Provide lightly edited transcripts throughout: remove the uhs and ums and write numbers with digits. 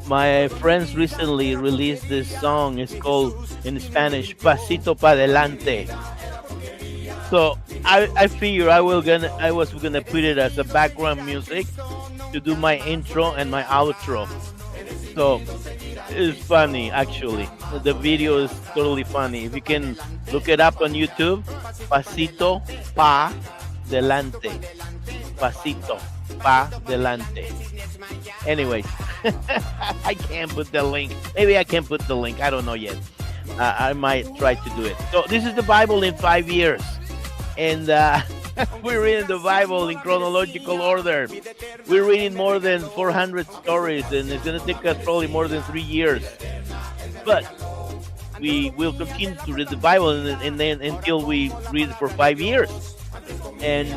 My friends recently released this song. It's called in Spanish Pasito Pa Adelante. So I figure I was gonna put it as a background music to do my intro and my outro. So it's funny actually. The video is totally funny. If you can look it up on YouTube, Pasito Pa Delante. Pasito Pa Delante. Anyways, I can't put the link. Maybe I can put the link. I don't know yet. I might try to do it. So this is the Bible in 5 years. And we're reading the Bible in chronological order. We're reading more than 400 stories, and it's going to take us probably more than 3 years. But we will continue to read the Bible, and then until we read it for 5 years. And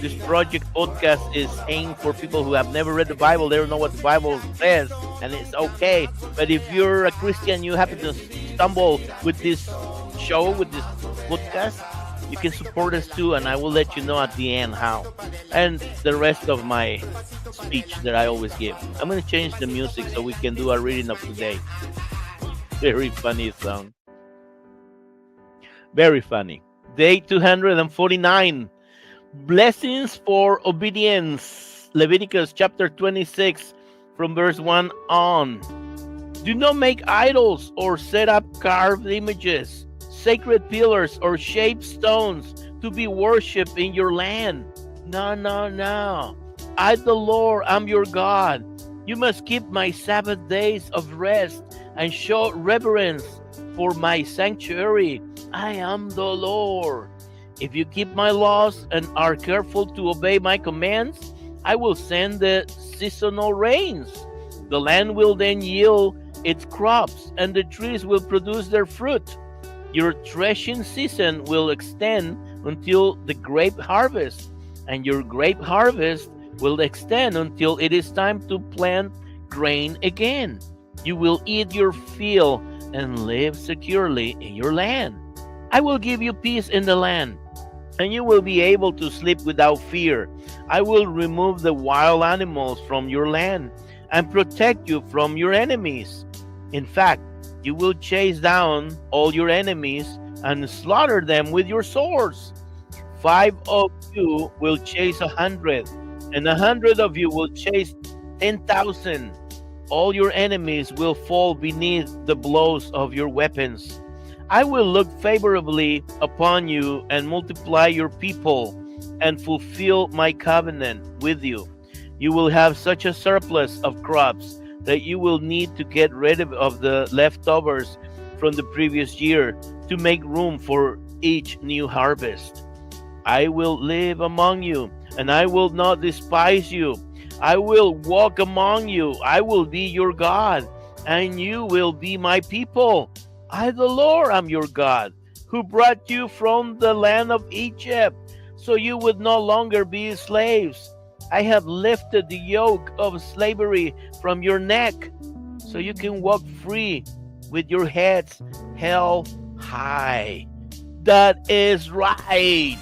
this project podcast is aimed for people who have never read the Bible. They don't know what the Bible says, and it's okay. But if you're a Christian, you happen to stumble with this show, with this podcast, you can support us too, and I will let you know at the end how. And the rest of my speech that I always give. I'm going to change the music so we can do a reading of today. Very funny song. Very funny. Day 249. Blessings for obedience. Leviticus chapter 26 from verse 1 on. Do not make idols or set up carved images, sacred pillars or shaped stones to be worshipped in your land. No. I, the Lord, am your God. You must keep my Sabbath days of rest and show reverence for my sanctuary. I am the Lord. If you keep my laws and are careful to obey my commands, I will send the seasonal rains. The land will then yield its crops, and the trees will produce their fruit. Your threshing season will extend until the grape harvest, and your grape harvest will extend until it is time to plant grain again. You will eat your fill and live securely in your land. I will give you peace in the land, and you will be able to sleep without fear. I will remove the wild animals from your land and protect you from your enemies. In fact, you will chase down all your enemies and slaughter them with your swords. 5 of you will chase 100, and 100 of you will chase 10,000. All your enemies will fall beneath the blows of your weapons. I will look favorably upon you and multiply your people and fulfill my covenant with you. You will have such a surplus of crops that you will need to get rid of the leftovers from the previous year to make room for each new harvest. I will live among you, and I will not despise you. I will walk among you. I will be your God, and you will be my people. I, the Lord, am your God, who brought you from the land of Egypt, so you would no longer be slaves. I have lifted the yoke of slavery from your neck, so you can walk free with your heads held high. That is right.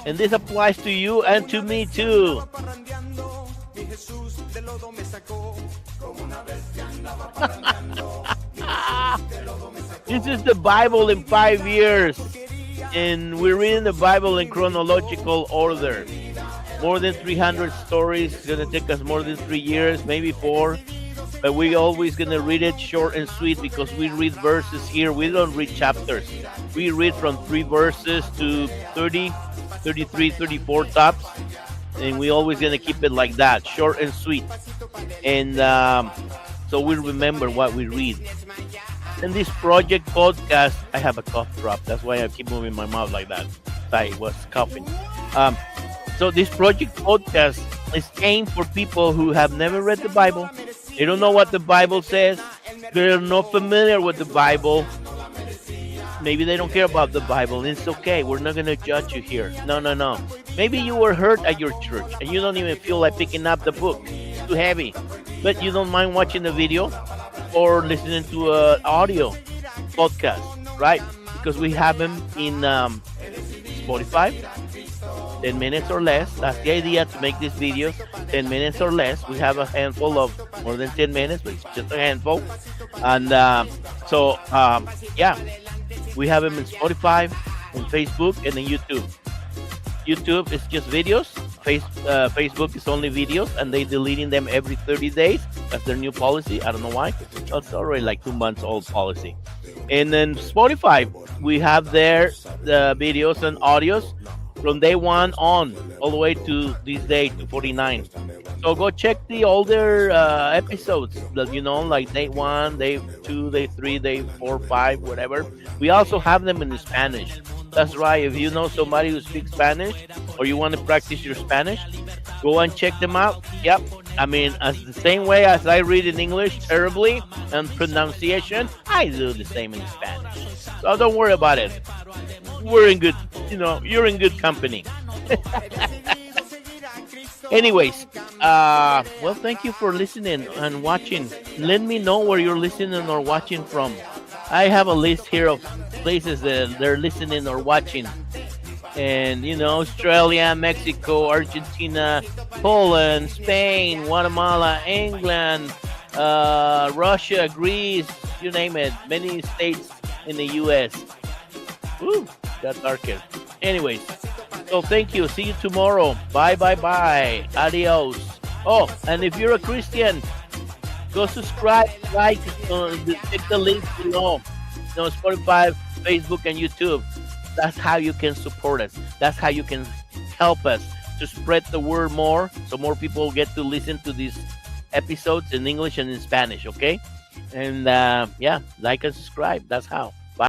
And this applies to you and to me too. This is the Bible in 5 years, and we're reading the Bible in chronological order. More than 300 stories. It's gonna take us more than 3 years, maybe 4. But we're always gonna read it short and sweet because we read verses here. We don't read chapters. We read from 3 verses to 30, 33, 34 tops. And we always gonna keep it like that, short and sweet. And so we remember what we read. In this project podcast, I have a cough drop. That's why I keep moving my mouth like that. I was coughing. So this project podcast is aimed for people who have never read the Bible. They don't know what the Bible says. They're not familiar with the Bible. Maybe they don't care about the Bible. It's okay. We're not going to judge you here. No. Maybe you were hurt at your church and you don't even feel like picking up the book. It's too heavy. But you don't mind watching the video or listening to an audio podcast, right? because we have them in Spotify, 10 minutes or less. That's the idea, to make these videos 10 minutes or less. We have a handful of more than 10 minutes, but it's just a handful. And yeah, we have them in Spotify, on Facebook, and in YouTube. YouTube is just videos. Facebook is only videos, and they deleting them every 30 days. That's their new policy. I don't know why. That's already like 2 months old policy. And then Spotify, we have there the videos and audios from day one on, all the way to this day, to 49. So go check the older episodes, like day 1, day 2, day 3, day 4, 5, whatever. We also have them in Spanish. That's right. If you know somebody who speaks Spanish, or you want to practice your Spanish, go and check them out. Yep. I mean, as the same way as I read in English terribly and pronunciation, I do the same in Spanish. So don't worry about it. We're in good, you're in good company. Anyways, well, thank you for listening and watching. Let me know where you're listening or watching from. I have a list here of places that they're listening or watching. And, Australia, Mexico, Argentina, Poland, Spain, Guatemala, England, Russia, Greece, you name it. Many states in the U.S. Ooh, got darker. Anyways, so thank you. See you tomorrow. Bye, bye, bye. Adios. Oh, and if you're a Christian, go subscribe, like, check the links below. Spotify, Facebook, and YouTube. That's how you can support us. That's how you can help us to spread the word more, so more people get to listen to these episodes in English and in Spanish, okay? And yeah, like and subscribe. That's how.